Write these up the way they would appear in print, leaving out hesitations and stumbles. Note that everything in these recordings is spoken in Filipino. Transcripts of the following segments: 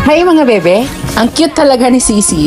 Hi mga bebe, ang cute talaga ni Sisi.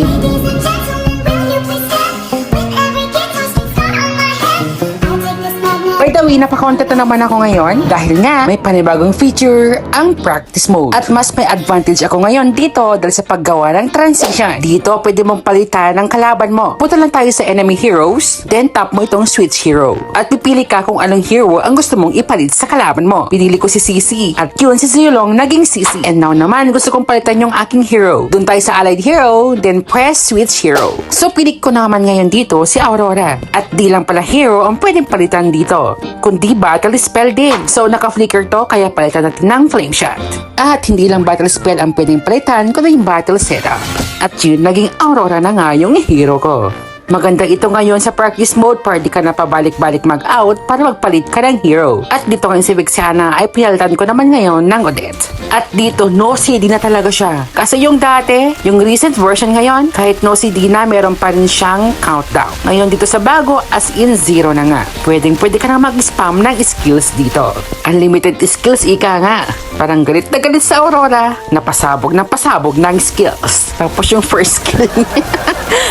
By the way, napakontent na naman ako ngayon dahil nga may panibagong feature ang practice mode. At mas may advantage ako ngayon dito dahil sa paggawa ng transition. Dito pwede mong palitan ng kalaban mo. Punta lang tayo sa enemy heroes, then tap mo itong switch hero. At pipili ka kung anong hero ang gusto mong ipalit sa kalaban mo. Pinili ko si Sisi at yun si Zilong naging Sisi. And now naman gusto kong palitan yung aking hero. Doon tayo sa allied hero, then press switch hero. So pilik ko naman ngayon dito si Aurora. At di lang pala hero ang pwedeng palitan dito, kundi battle spell din. So naka-flicker to kaya palitan natin ng flame shot. At hindi lang battle spell ang pwedeng palitan kundi yung battle setup. At yun, naging Aurora na nga yung hero ko. Maganda ito ngayon sa practice mode para di ka na pabalik-balik mag-out para magpalit ka ng hero. At dito ngayon si Vexana ay pinalitan ko naman ngayon ng Odette. At dito, no CD na talaga siya. Kasi yung dati, yung recent version ngayon, kahit no CD na, meron pa rin siyang countdown. Ngayon dito sa bago, as in 0 na nga. Pwede ka na mag-spam ng skills dito. Unlimited skills, ika nga. Parang galit na galit sa Aurora, napasabog ng skills. Tapos yung first skill niya.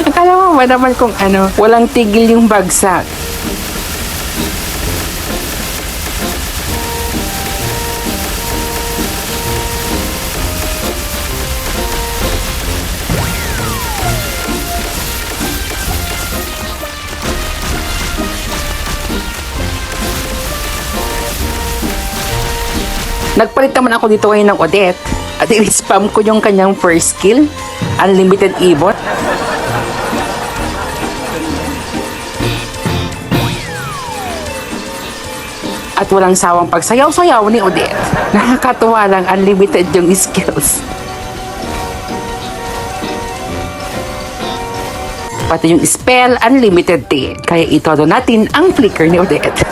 Akala mo ba naman kung ano, walang tigil yung bagsak. Nagpalit naman ako dito ngayon ng Odette at i-spam ko yung kanyang first skill, unlimited ibot. At walang sawang pagsayaw-sayaw ni Odette. Nakakatuwa lang, unlimited yung skills. Pati yung spell, unlimited din. Kaya itodo natin ang flicker ni Odette.